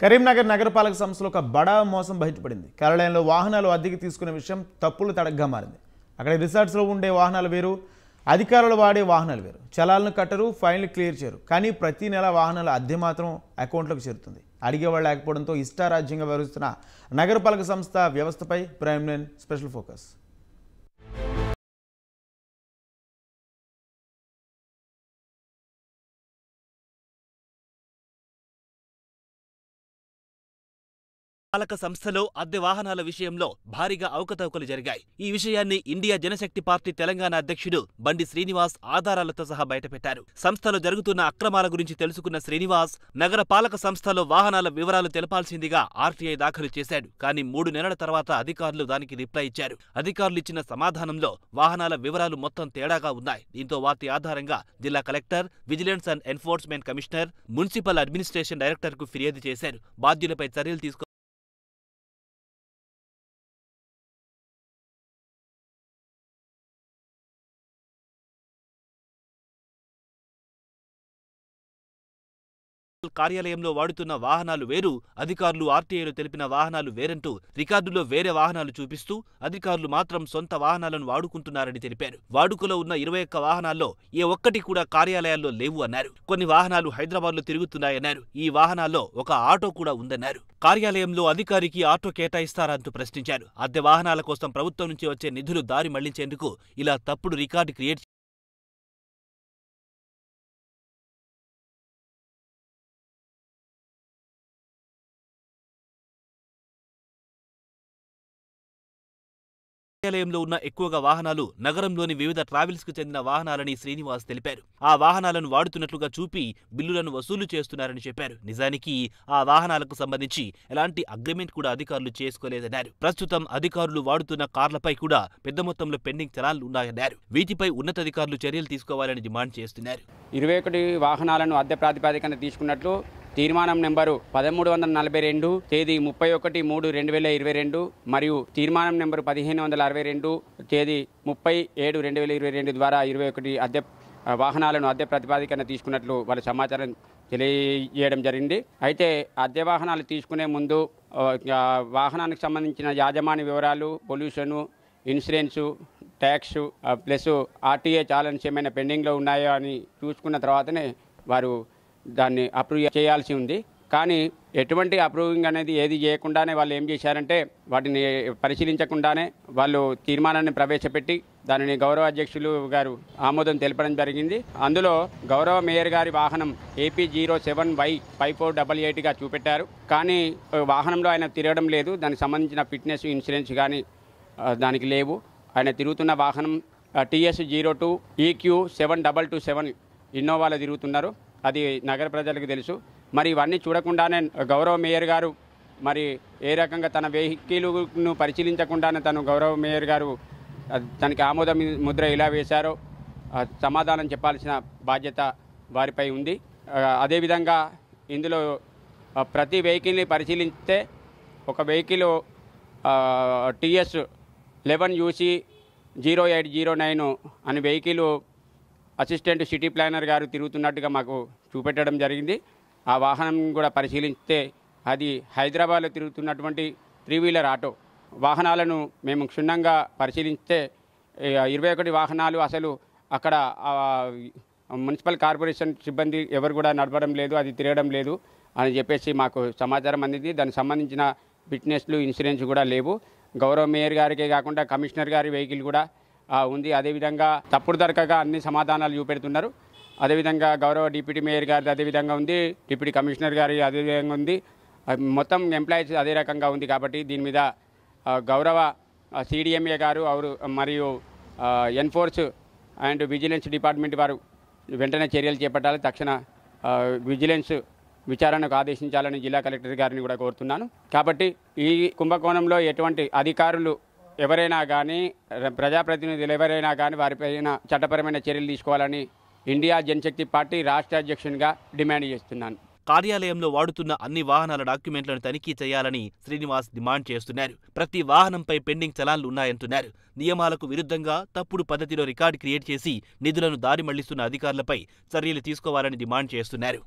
కరీంనగర్ నగరపాలక సంస్థలో ఒక బడా మోసం బయటపడింది. కార్యాలయంలో వాహనాలు అద్దెకి తీసుకునే విషయం తప్పులు తడగ్గా మారింది. అక్కడ రిసార్ట్స్లో ఉండే వాహనాలు వేరు, అధికారులు వాడే వాహనాలు వేరు. చలాలను కట్టరు, ఫైన్లు క్లియర్ చేయరు. కానీ ప్రతి నెల వాహనాల అద్దె మాత్రం అకౌంట్లోకి చేరుతుంది. అడిగేవాళ్ళు లేకపోవడంతో ఇష్టారాజ్యంగా వ్యవహరిస్తున్న నగరపాలక సంస్థ వ్యవస్థపై ప్రైమ్ లైన్ స్పెషల్ ఫోకస్. పాలక సంస్థలో అద్దె వాహనాల విషయంలో భారీగా అవకతవకలు జరిగాయి. ఈ విషయాన్ని ఇండియా జనశక్తి పార్టీ తెలంగాణ అధ్యక్షుడు బండి శ్రీనివాస్ ఆధారాలతో సహా బయటపెట్టారు. సంస్థలో జరుగుతున్న అక్రమాల గురించి తెలుసుకున్న శ్రీనివాస్ నగర పాలక సంస్థలో వాహనాల వివరాలు తెలపాల్సిందిగా ఆర్టీఐ దాఖలు చేశాడు. కానీ 3 నెలల తర్వాత అధికారులు దానికి రిప్లై ఇచ్చారు. అధికారులు ఇచ్చిన సమాధానంలో వాహనాల వివరాలు మొత్తం తేడాగా ఉన్నాయి. దీంతో వాటి ఆధారంగా జిల్లా collector, vigilance and enforcement commissioner, municipal administration డైరెక్టర్కు ఫిర్యాదు చేశారు. బాధ్యులపై చర్యలు తీసుకో కార్యాలయంలో వాడుతున్న వాహనాలు వేరు, అధికారులు ఆర్టీఐలో తెలిపిన వాహనాలు వేరంటూ రికార్డులో వేరే వాహనాలు చూపిస్తూ అధికారులు మాత్రం సొంత వాహనాలను వాడుకుంటున్నారని తెలిపారు. వాడుకలో ఉన్న 21 వాహనాల్లో ఏ ఒక్కటి కూడా కార్యాలయాల్లో లేవు అన్నారు. కొన్ని వాహనాలు హైదరాబాద్లో తిరుగుతున్నాయన్నారు. ఈ వాహనాల్లో ఒక ఆటో కూడా ఉందన్నారు. కార్యాలయంలో అధికారికి ఆటో కేటాయిస్తారా అంటూ ప్రశ్నించారు. అద్దె వాహనాల కోసం ప్రభుత్వం నుంచి వచ్చే నిధులు దారి మళ్లించేందుకు ఇలా తప్పుడు రికార్డు క్రియేట్ కార్యాలయంలో ఉన్న ఎక్కువగా వాహనాలు నగరంలోని వివిధ ట్రావెల్స్ కు చెందిన వాహనాలని శ్రీనివాస్ తెలిపారు. ఆ వాహనాలను వాడుతున్నట్లుగా చూపి బిల్లులను వసూలు చేస్తున్నారని చెప్పారు. నిజానికి ఆ వాహనాలకు సంబంధించి ఎలాంటి అగ్రిమెంట్ కూడా అధికారులు చేసుకోలేదన్నారు. ప్రస్తుతం అధికారులు వాడుతున్న కార్లపై కూడా పెద్ద మొత్తంలో పెండింగ్ చలాన్లు ఉన్నాయన్నారు. వీటిపై ఉన్నతాధికారులు చర్యలు తీసుకోవాలని డిమాండ్ చేస్తున్నారు. 21 వాహనాలను అద్దె ప్రాతిపదికన తీసుకున్నట్లు తీర్మానం నెంబరు 1342 తేదీ 31/3/2022 మరియు తీర్మానం నెంబరు 1562 తేదీ 30/7/2022 ద్వారా 21 అద్దె వాహనాలను అద్దె ప్రాతిపదికన తీసుకున్నట్లు వాళ్ళ సమాచారం తెలియజేయడం జరిగింది. అయితే అద్దె వాహనాలు తీసుకునే ముందు వాహనానికి సంబంధించిన యాజమాన్య వివరాలు, pollution, insurance, tax plus RTA challenge ఏమైనా పెండింగ్లో ఉన్నాయో అని చూసుకున్న తర్వాతనే వారు దాన్ని అప్రూవ్ చేయాల్సి ఉంది. కానీ ఎటువంటి అప్రూవింగ్ అనేది ఏది చేయకుండానే వాళ్ళు ఏం చేశారంటే వాటిని పరిశీలించకుండానే వాళ్ళు తీర్మానాన్ని ప్రవేశపెట్టి దానిని గౌరవ అధ్యక్షులు గారు ఆమోదం తెలపడం జరిగింది. అందులో గౌరవ మేయర్ గారి వాహనం AP 07Y5488గా చూపెట్టారు. కానీ వాహనంలో ఆయన తిరగడం లేదు. దానికి సంబంధించిన ఫిట్నెస్, ఇన్సూరెన్స్ కానీ దానికి లేవు. ఆయన తిరుగుతున్న వాహనం TS 02 EQ 7227 ఇన్నోవాలో తిరుగుతున్నారు. అది నగర ప్రజలకు తెలుసు. మరి ఇవన్నీ చూడకుండానే గౌరవ మేయర్ గారు మరి ఏ రకంగా తన వెహికల్ను పరిశీలించకుండానే గౌరవ మేయర్ గారు తనకి ఆమోద ముద్ర ఇలా వేశారో సమాధానం చెప్పాల్సిన బాధ్యత వారిపై ఉంది. అదేవిధంగా ఇందులో ప్రతి వెహికల్ని పరిశీలిస్తే ఒక వెహికల్ TS 11 UC 0809 అని వెహికల్ అసిస్టెంట్ సిటీ ప్లానర్ గారు తిరుగుతున్నట్టుగా మాకు చూపెట్టడం జరిగింది. ఆ వాహనం కూడా పరిశీలిస్తే అది హైదరాబాద్లో తిరుగుతున్నటువంటి 3 వీలర్ ఆటో. వాహనాలను మేము క్షుణ్ణంగా పరిశీలిస్తే 21 వాహనాలు అసలు అక్కడ మున్సిపల్ కార్పొరేషన్ సిబ్బంది ఎవరు కూడా నడపడం లేదు, అది తిరగడం లేదు అని చెప్పేసి మాకు సమాచారం అందింది. దానికి సంబంధించిన ఫిట్నెస్లు, ఇన్సూరెన్స్ కూడా లేవు. గౌరవ మేయర్ గారికే కాకుండా కమిషనర్ గారి వెహికల్ కూడా ఉంది. అదేవిధంగా తప్పుడు దరకగా అన్ని సమాధానాలు చూపెడుతున్నారు. అదేవిధంగా గౌరవ డిప్యూటీ మేయర్ గారిది అదేవిధంగా ఉంది, డిప్యూటీ కమిషనర్ గారి అదేవిధంగా ఉంది, మొత్తం ఎంప్లాయీస్ అదే రకంగా ఉంది. కాబట్టి దీని మీద గౌరవ CDMA గారు మరియు ఎన్ఫోర్స్ అండ్ విజిలెన్స్ డిపార్ట్మెంట్ వారు వెంటనే చర్యలు చేపట్టాలి. తక్షణ విజిలెన్స్ విచారణకు ఆదేశించాలని జిల్లా కలెక్టర్ గారిని కూడా కోరుతున్నాను. కాబట్టి ఈ కుంభకోణంలో ఎటువంటి అధికారులు ఎవరైనా కానీ, ప్రజాప్రతినిధులు ఎవరైనా కానీ వారిపైన చట్టపరమైన చర్యలు తీసుకోవాలని ఇండియా జనశక్తి పార్టీ రాష్ట్ర అధ్యక్షునిగా డిమాండ్ చేస్తున్నాను. కార్యాలయంలో వాడుతున్న అన్ని వాహనాల డాక్యుమెంట్లను తనిఖీ చేయాలని శ్రీనివాస్ డిమాండ్ చేస్తున్నారు. ప్రతి వాహనంపై పెండింగ్ చలాన్లు ఉన్నాయంటున్నారు. నియమాలకు విరుద్ధంగా తప్పుడు పద్ధతిలో రికార్డు క్రియేట్ చేసి నిధులను దారి మళ్లిస్తున్న అధికారులపై చర్యలు తీసుకోవాలని డిమాండ్ చేస్తున్నారు.